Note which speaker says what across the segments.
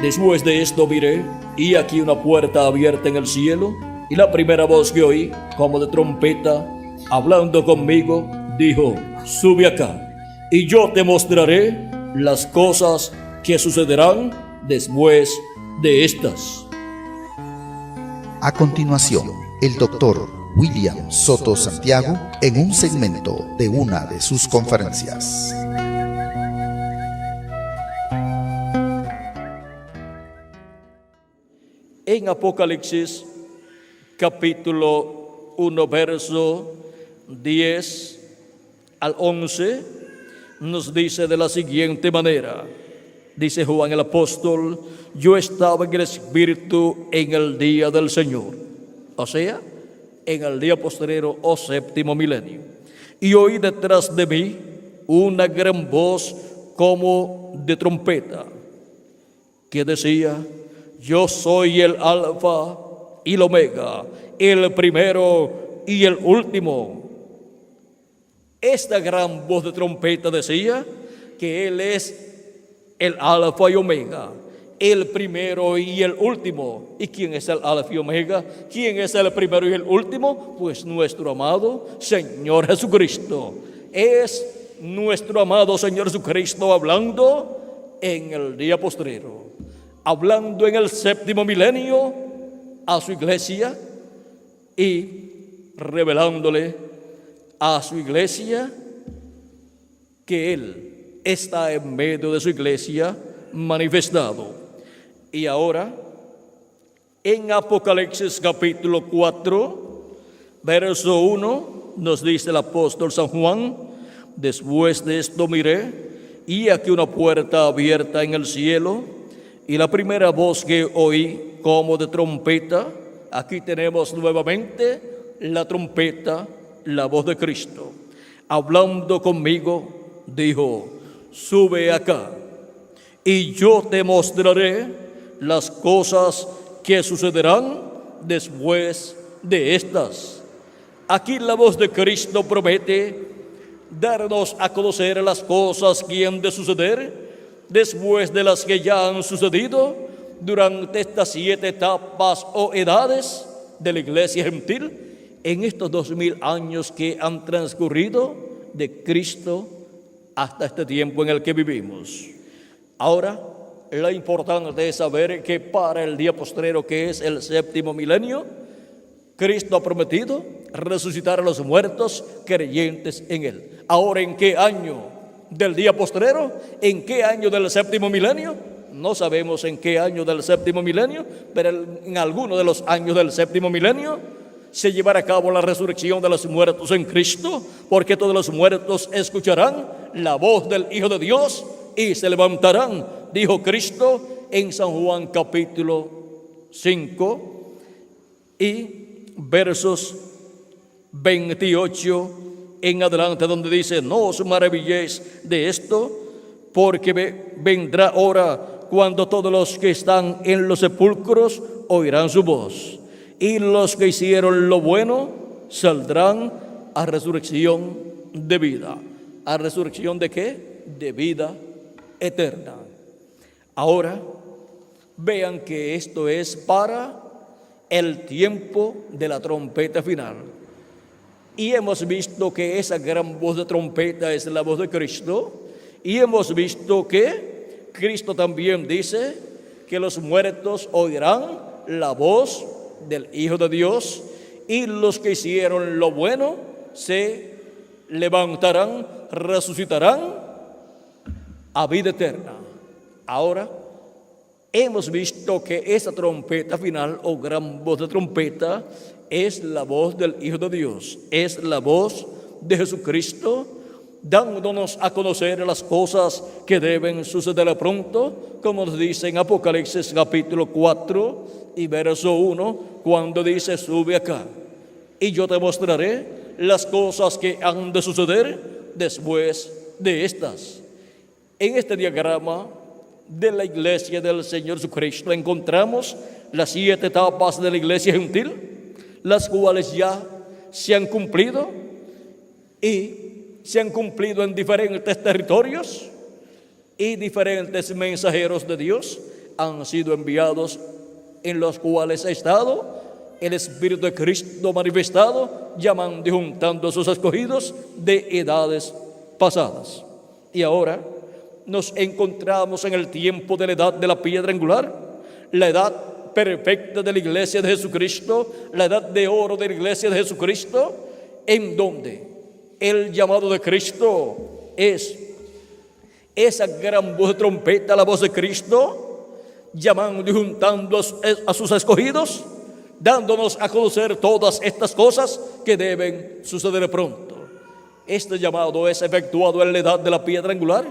Speaker 1: Después de esto miré, y aquí una puerta abierta en el cielo, y la primera voz que oí, como de trompeta, hablando conmigo, dijo: sube acá, y yo te mostraré las cosas que sucederán después de estas.
Speaker 2: A continuación, el doctor William Soto Santiago en un segmento de una de sus conferencias.
Speaker 1: En Apocalipsis, capítulo 1, verso 10 al 11, nos dice de la siguiente manera. Dice Juan el apóstol: yo estaba en el Espíritu en el día del Señor, o sea, en el día postrero o séptimo milenio, y oí detrás de mí una gran voz como de trompeta, que decía: yo soy el Alfa y el Omega, el primero y el último. Esta gran voz de trompeta decía que Él es el Alfa y Omega, el primero y el último. ¿Y quién es el Alfa y Omega? ¿Quién es el primero y el último? Pues nuestro amado Señor Jesucristo. Es nuestro amado Señor Jesucristo hablando en el día postrero, hablando en el séptimo milenio a su iglesia y revelándole a su iglesia que Él está en medio de su iglesia manifestado. Y ahora, en Apocalipsis capítulo 4, verso 1, nos dice el apóstol San Juan: después de esto miré, y aquí una puerta abierta en el cielo, y la primera voz que oí como de trompeta. Aquí tenemos nuevamente la trompeta, la voz de Cristo. Hablando conmigo, dijo: sube acá, y yo te mostraré las cosas que sucederán después de estas. Aquí la voz de Cristo promete darnos a conocer las cosas que han de suceder después de las que ya han sucedido durante estas 7 etapas o edades de la iglesia gentil, en estos 2000 años que han transcurrido de Cristo hasta este tiempo en el que vivimos. Ahora, lo importante es saber que para el día postrero, que es el séptimo milenio, Cristo ha prometido resucitar a los muertos creyentes en Él. Ahora, ¿en qué año del día postrero? ¿En qué año del séptimo milenio? No sabemos en qué año del séptimo milenio, pero en alguno de los años del séptimo milenio se llevará a cabo la resurrección de los muertos en Cristo, porque todos los muertos escucharán la voz del Hijo de Dios y se levantarán, dijo Cristo en San Juan capítulo 5 y versos 28 en adelante, donde dice: no os maravilléis de esto, porque vendrá hora cuando todos los que están en los sepulcros oirán su voz, y los que hicieron lo bueno saldrán a resurrección de vida. ¿A resurrección de qué? De vida eterna. Ahora, vean que esto es para el tiempo de la trompeta final. Y hemos visto que esa gran voz de trompeta es la voz de Cristo. Y hemos visto que Cristo también dice que los muertos oirán la voz del Hijo de Dios, y los que hicieron lo bueno se levantarán, resucitarán a vida eterna. Ahora, hemos visto que esa trompeta final o gran voz de trompeta es la voz del Hijo de Dios, es la voz de Jesucristo, dándonos a conocer las cosas que deben suceder pronto, como nos dice en Apocalipsis capítulo 4 y verso 1, cuando dice: sube acá, y yo te mostraré las cosas que han de suceder después de estas. En este diagrama de la iglesia del Señor Jesucristo encontramos las 7 etapas de la iglesia gentil, las cuales ya se han cumplido y se han cumplido en diferentes territorios. y diferentes mensajeros de Dios han sido enviados, en los cuales ha estado el Espíritu de Cristo manifestado, llamando y juntando a sus escogidos de edades pasadas. Y ahora nos encontramos en el tiempo de la edad de la piedra angular, la edad perfecta de la iglesia de Jesucristo, la edad de oro de la iglesia de Jesucristo, en donde el llamado de Cristo es esa gran voz de trompeta, la voz de Cristo, llamando y juntando a sus escogidos, dándonos a conocer todas estas cosas que deben suceder pronto. Este llamado es efectuado en la edad de la piedra angular,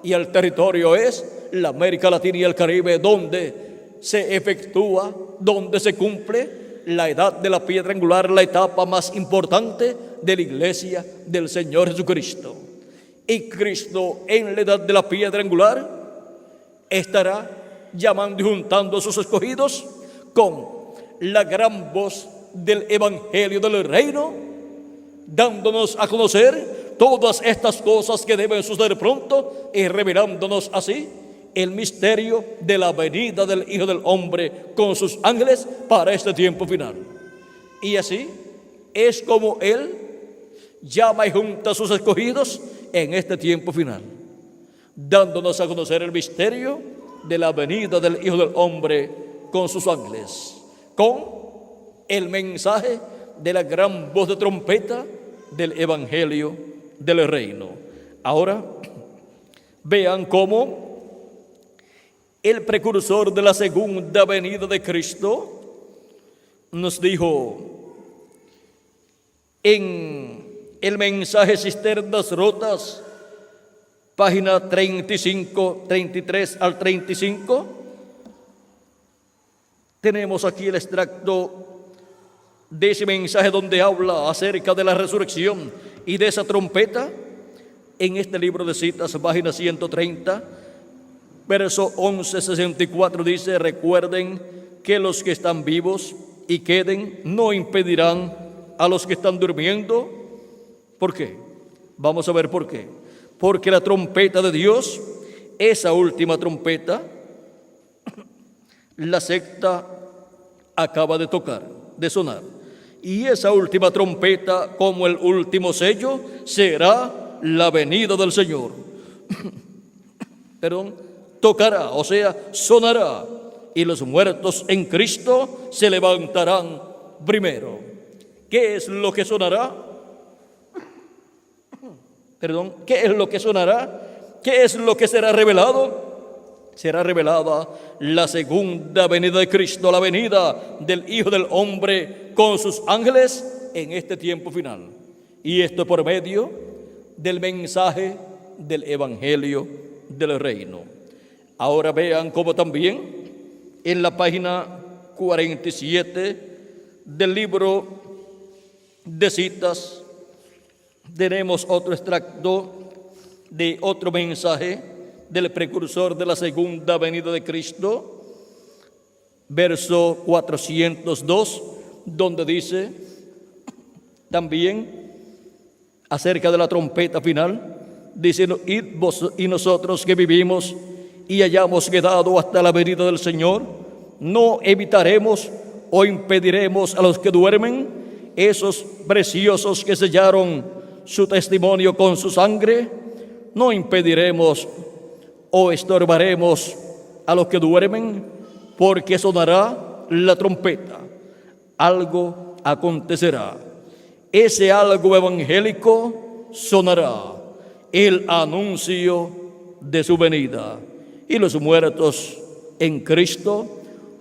Speaker 1: y el territorio es la América Latina y el Caribe, donde se efectúa, donde se cumple la edad de la piedra angular, la etapa más importante de la iglesia del Señor Jesucristo. Y Cristo, en la edad de la piedra angular, estará llamando y juntando a sus escogidos con la gran voz del Evangelio del Reino, dándonos a conocer todas estas cosas que deben suceder pronto y revelándonos así el misterio de la venida del Hijo del Hombre con sus ángeles para este tiempo final. Y así es como Él llama y junta a sus escogidos en este tiempo final, dándonos a conocer el misterio de la venida del Hijo del Hombre con sus ángeles, con el mensaje de la gran voz de trompeta del Evangelio del Reino. Ahora vean cómo el precursor de la segunda venida de Cristo nos dijo en el mensaje Cisternas Rotas, página 35, 33 al 35. Tenemos aquí el extracto de ese mensaje donde habla acerca de la resurrección y de esa trompeta. En este libro de citas, página 130, verso 11-64, dice: recuerden que los que están vivos y queden no impedirán a los que están durmiendo. ¿Por qué? Vamos a ver por qué. Porque la trompeta de Dios, esa última trompeta, la sexta acaba de sonar. Y esa última trompeta, como el último sello, será la venida del Señor. Tocará, o sea, sonará, y los muertos en Cristo se levantarán primero. ¿Qué es lo que sonará? ¿Qué es lo que sonará? ¿Qué es lo que será revelado? Será revelada la segunda venida de Cristo, la venida del Hijo del Hombre con sus ángeles en este tiempo final. Y esto por medio del mensaje del Evangelio del Reino. Ahora vean cómo también en la página 47 del libro de citas tenemos otro extracto de otro mensaje del precursor de la segunda venida de Cristo, verso 402, donde dice también acerca de la trompeta final, diciendo: id vos y nosotros que vivimos y hayamos quedado hasta la venida del Señor, no evitaremos o impediremos a los que duermen, esos preciosos que sellaron su testimonio con su sangre, no impediremos o estorbaremos a los que duermen, porque sonará la trompeta, algo acontecerá. Ese algo evangélico sonará, el anuncio de su venida, y los muertos en Cristo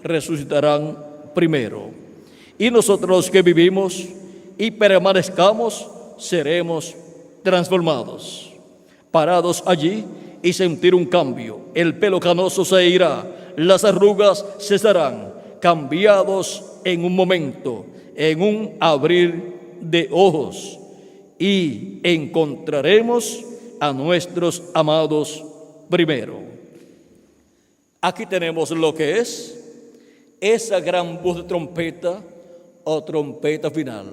Speaker 1: resucitarán primero. Y nosotros los que vivimos y permanezcamos seremos transformados, parados allí y sentir un cambio. El pelo canoso se irá, las arrugas cesarán, cambiados en un momento, en un abrir de ojos, y encontraremos a nuestros amados primero. Aquí tenemos lo que es esa gran voz de trompeta o trompeta final.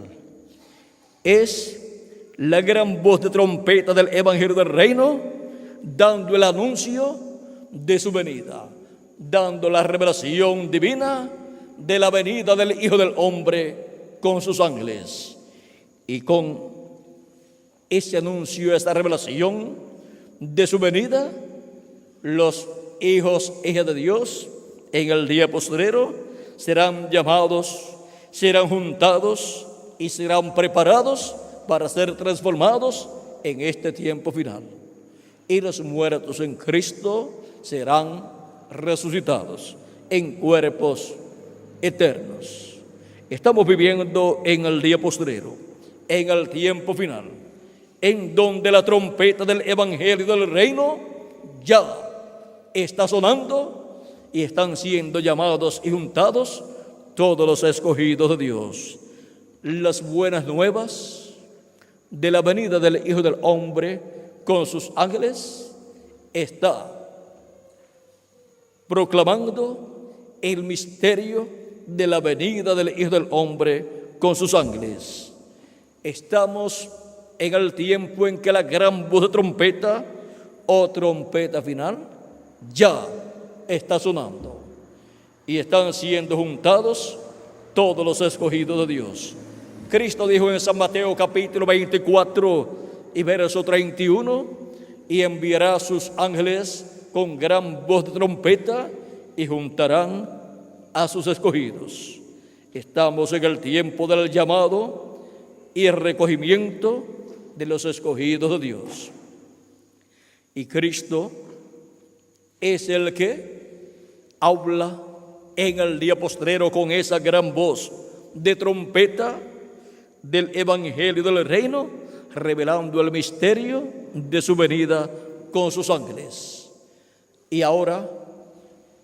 Speaker 1: Es la gran voz de trompeta del Evangelio del Reino, dando el anuncio de su venida, dando la revelación divina de la venida del Hijo del Hombre con sus ángeles. Y con ese anuncio, esta revelación de su venida, los hijos e hijas de Dios en el día postrero serán llamados, serán juntados y serán preparados para ser transformados en este tiempo final. Y los muertos en Cristo serán resucitados en cuerpos eternos. Estamos viviendo en el día postrero, en el tiempo final, en donde la trompeta del Evangelio del Reino ya está sonando y están siendo llamados y juntados todos los escogidos de Dios. Las buenas nuevas de la venida del Hijo del Hombre con sus ángeles está proclamando el misterio de la venida del Hijo del Hombre con sus ángeles. Estamos en el tiempo en que la gran voz de trompeta o trompeta final ya está sonando y están siendo juntados todos los escogidos de Dios. Cristo dijo en San Mateo capítulo 24 y verso 31, y enviará a sus ángeles con gran voz de trompeta y juntarán a sus escogidos. Estamos en el tiempo del llamado y el recogimiento de los escogidos de Dios. Y Cristo es el que habla en el día postrero con esa gran voz de trompeta del Evangelio del Reino, revelando el misterio de su venida con sus ángeles. Y ahora,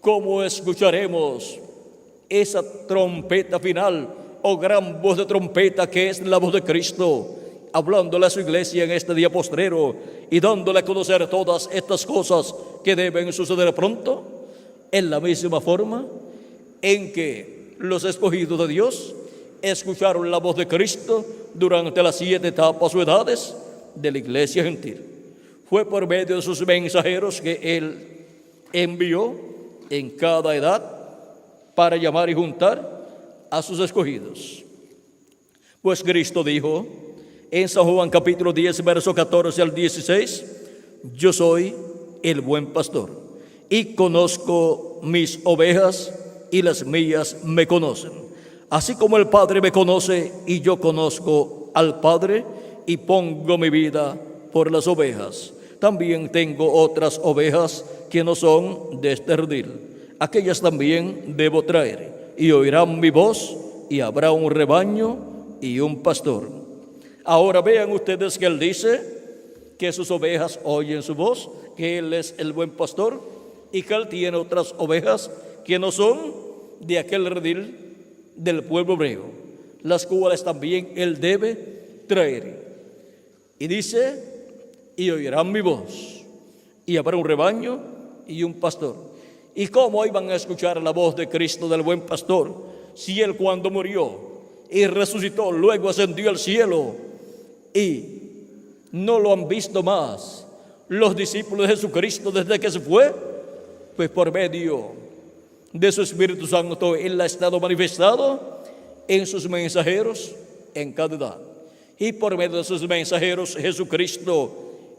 Speaker 1: ¿cómo escucharemos esa trompeta final o gran voz de trompeta que es la voz de Cristo, hablándole a su iglesia en este día postrero y dándole a conocer todas estas cosas que deben suceder pronto? En la misma forma en que los escogidos de Dios escucharon la voz de Cristo durante las 7 etapas o edades de la iglesia gentil. Fue por medio de sus mensajeros que Él envió en cada edad para llamar y juntar a sus escogidos. Pues Cristo dijo en San Juan capítulo 10, verso 14 al 16, yo soy el buen pastor y conozco mis ovejas y las mías me conocen. Así como el Padre me conoce y yo conozco al Padre y pongo mi vida por las ovejas. También tengo otras ovejas que no son de este redil. Aquellas también debo traer y oirán mi voz y habrá un rebaño y un pastor. Ahora vean ustedes que Él dice que sus ovejas oyen su voz, que Él es el buen pastor y que Él tiene otras ovejas que no son de aquel redil del pueblo hebreo, las cuales también Él debe traer. Y dice, y oirán mi voz, y habrá un rebaño y un pastor. ¿Y cómo iban a escuchar la voz de Cristo, del buen pastor, si Él cuando murió y resucitó, luego ascendió al cielo y no lo han visto más los discípulos de Jesucristo desde que se fue? Pues por medio de su Espíritu Santo Él ha estado manifestado en sus mensajeros en cada edad. Y por medio de sus mensajeros Jesucristo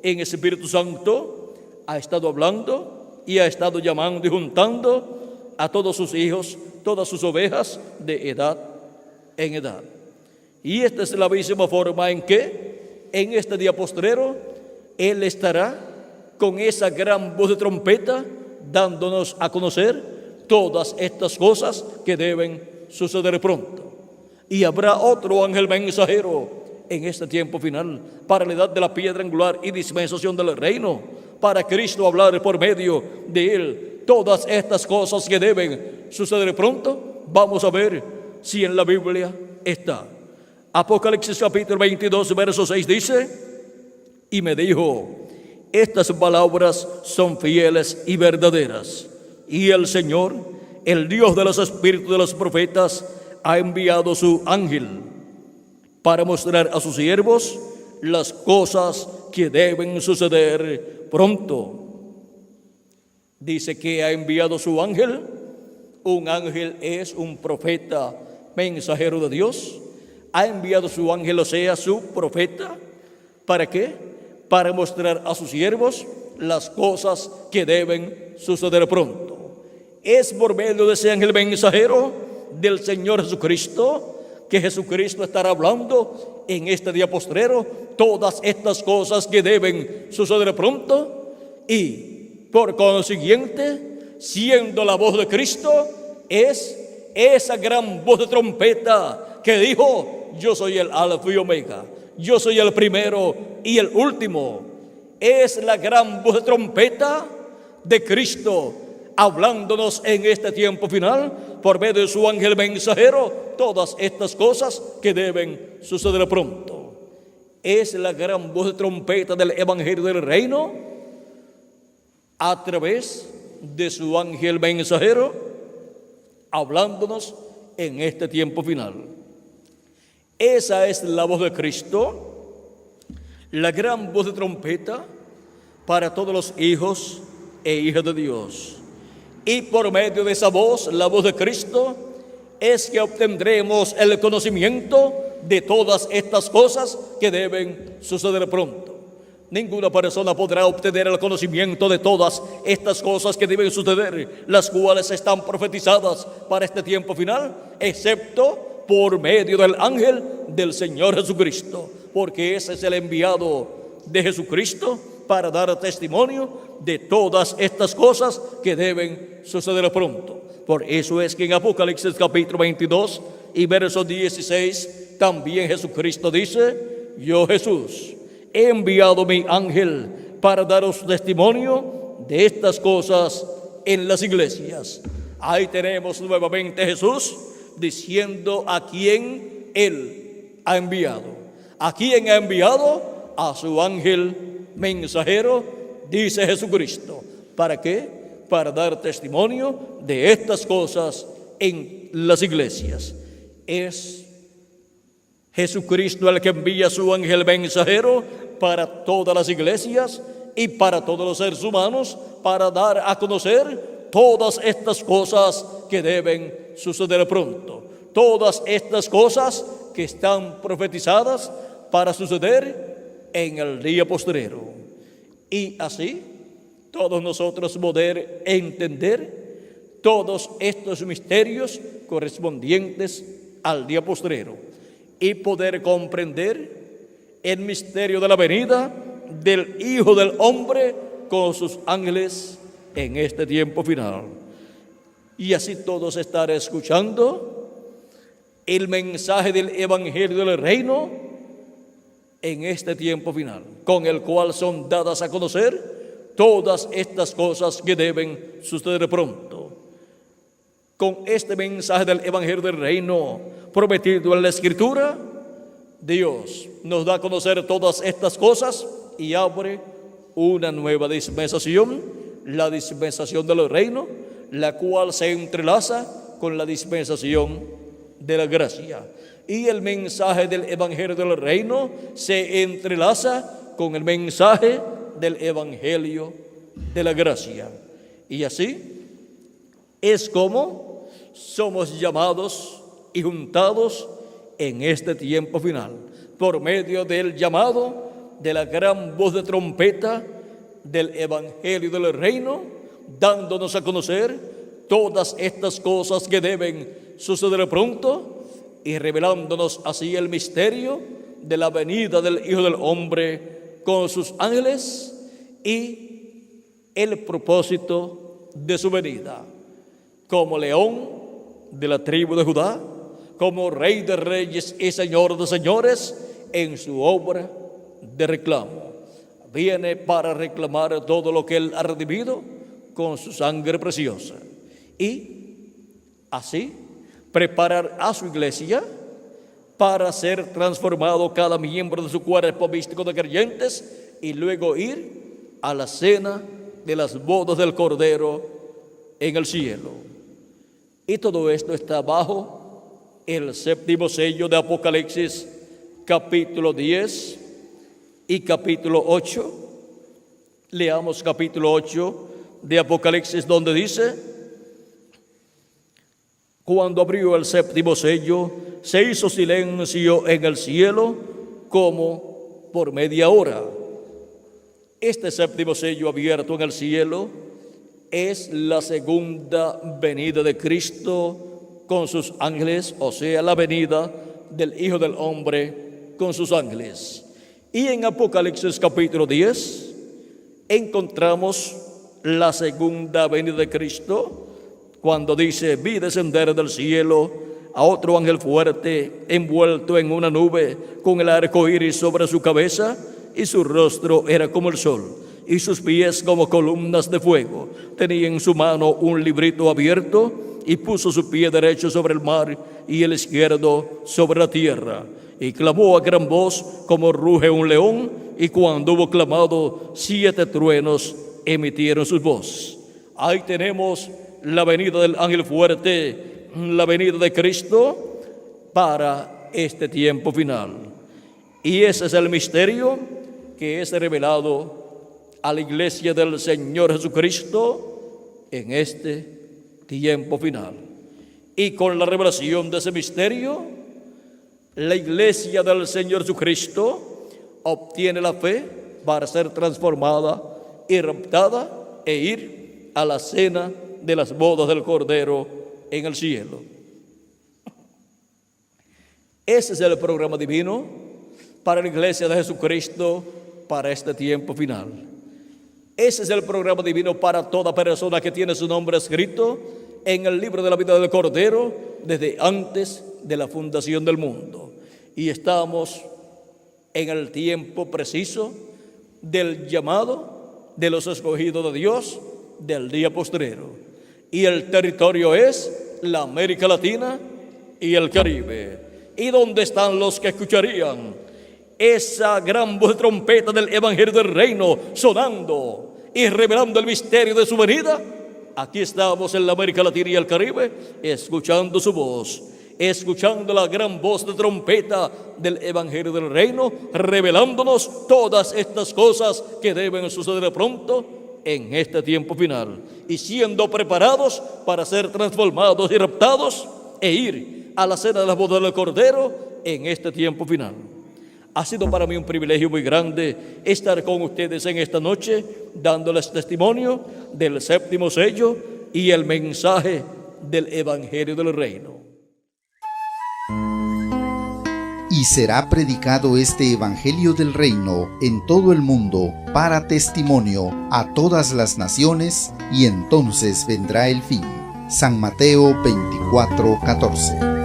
Speaker 1: en Espíritu Santo ha estado hablando y ha estado llamando y juntando a todos sus hijos, todas sus ovejas de edad en edad. Y esta es la misma forma en que en este día postrero Él estará con esa gran voz de trompeta dándonos a conocer todas estas cosas que deben suceder pronto. Y habrá otro ángel mensajero en este tiempo final para la edad de la piedra angular y dispensación del reino, para Cristo hablar por medio de Él todas estas cosas que deben suceder pronto. Vamos a ver si en la Biblia está. Apocalipsis capítulo 22, verso 6 dice, y me dijo, estas palabras son fieles y verdaderas. Y el Señor, el Dios de los espíritus de los profetas, ha enviado su ángel para mostrar a sus siervos las cosas que deben suceder pronto. Dice que ha enviado su ángel. Un ángel es un profeta mensajero de Dios. Ha enviado su ángel, o sea, su profeta. ¿Para qué? Para mostrar a sus siervos las cosas que deben suceder pronto. Es por medio de ese ángel mensajero del Señor Jesucristo que Jesucristo estará hablando en este día postrero todas estas cosas que deben suceder pronto, y por consiguiente, siendo la voz de Cristo, es esa gran voz de trompeta que dijo: yo soy el Alfa y Omega, yo soy el primero y el último. Es la gran voz de trompeta de Cristo hablándonos en este tiempo final por medio de su ángel mensajero todas estas cosas que deben suceder pronto. Es la gran voz de trompeta del Evangelio del Reino a través de su ángel mensajero hablándonos en este tiempo final. Esa es la voz de Cristo, la gran voz de trompeta para todos los hijos e hijas de Dios. Y por medio de esa voz, la voz de Cristo, es que obtendremos el conocimiento de todas estas cosas que deben suceder pronto. Ninguna persona podrá obtener el conocimiento de todas estas cosas que deben suceder, las cuales están profetizadas para este tiempo final, excepto por medio del ángel del Señor Jesucristo, porque ese es el enviado de Jesucristo para dar testimonio de todas estas cosas que deben suceder pronto. Por eso es que en Apocalipsis capítulo 22 y verso 16 también Jesucristo dice: yo, Jesús, he enviado mi ángel para daros testimonio de estas cosas en las iglesias. Ahí tenemos nuevamente Jesús diciendo a quién Él ha enviado. ¿A quién ha enviado? A su ángel mensajero, dice Jesucristo. ¿Para qué? Para dar testimonio de estas cosas en las iglesias. Es Jesucristo el que envía a su ángel mensajero para todas las iglesias y para todos los seres humanos, para dar a conocer todas estas cosas que deben suceder pronto. Todas estas cosas que están profetizadas para suceder en el día postrero. Y así todos nosotros poder entender todos estos misterios correspondientes al día postrero y poder comprender el misterio de la venida del Hijo del Hombre con sus ángeles en este tiempo final. Y así todos estar escuchando el mensaje del Evangelio del Reino en este tiempo final, con el cual son dadas a conocer todas estas cosas que deben suceder pronto. Con este mensaje del Evangelio del Reino prometido en la Escritura, Dios nos da a conocer todas estas cosas y abre una nueva dispensación, la dispensación del reino, la cual se entrelaza con la dispensación de la gracia. Y el mensaje del Evangelio del Reino se entrelaza con el mensaje del Evangelio de la gracia. Y así es como somos llamados y juntados en este tiempo final, por medio del llamado de la gran voz de trompeta del Evangelio del Reino, dándonos a conocer todas estas cosas que deben suceder pronto y revelándonos así el misterio de la venida del Hijo del Hombre con sus ángeles y el propósito de su venida como león de la tribu de Judá, como Rey de reyes y Señor de señores en su obra de reclamo. Viene para reclamar todo lo que Él ha redimido con su sangre preciosa y así preparar a su iglesia para ser transformado cada miembro de su cuerpo místico de creyentes y luego ir a la cena de las bodas del Cordero en el cielo. Y todo esto está bajo el séptimo sello de Apocalipsis capítulo 10 y capítulo 8, Leamos capítulo 8 de Apocalipsis, donde dice: cuando abrió el séptimo sello, se hizo silencio en el cielo como por media hora. Este séptimo sello abierto en el cielo es la segunda venida de Cristo con sus ángeles, o sea, la venida del Hijo del Hombre con sus ángeles. Y en Apocalipsis capítulo 10 encontramos la segunda venida de Cristo, cuando dice: vi descender del cielo a otro ángel fuerte, envuelto en una nube, con el arco iris sobre su cabeza, y su rostro era como el sol, y sus pies como columnas de fuego. Tenía en su mano un librito abierto, y puso su pie derecho sobre el mar y el izquierdo sobre la tierra. Y clamó a gran voz como ruge un león, y cuando hubo clamado, 7 truenos emitieron su voz. Ahí tenemos la venida del ángel fuerte, la venida de Cristo para este tiempo final. Y ese es el misterio que es revelado a la iglesia del Señor Jesucristo en este tiempo final. Y con la revelación de ese misterio, la iglesia del Señor Jesucristo obtiene la fe para ser transformada y raptada e ir a la cena de las bodas del Cordero en el cielo. Ese es el programa divino para la iglesia de Jesucristo para este tiempo final. Ese es el programa divino para toda persona que tiene su nombre escrito en el libro de la vida del Cordero desde antes de la fundación del mundo. Y estamos en el tiempo preciso del llamado de los escogidos de Dios del día postrero. Y el territorio es la América Latina y el Caribe. ¿Y dónde están los que escucharían esa gran voz de trompeta del Evangelio del Reino sonando y revelando el misterio de su venida? Aquí estamos en la América Latina y el Caribe, escuchando su voz, escuchando la gran voz de trompeta del Evangelio del Reino, revelándonos todas estas cosas que deben suceder pronto en este tiempo final, y siendo preparados para ser transformados y raptados e ir a la cena de las bodas del Cordero en este tiempo final. Ha sido para mí un privilegio muy grande estar con ustedes en esta noche, dándoles testimonio del séptimo sello y el mensaje del Evangelio del Reino.
Speaker 2: Y será predicado este Evangelio del Reino en todo el mundo para testimonio a todas las naciones, y entonces vendrá el fin. San Mateo 24:14.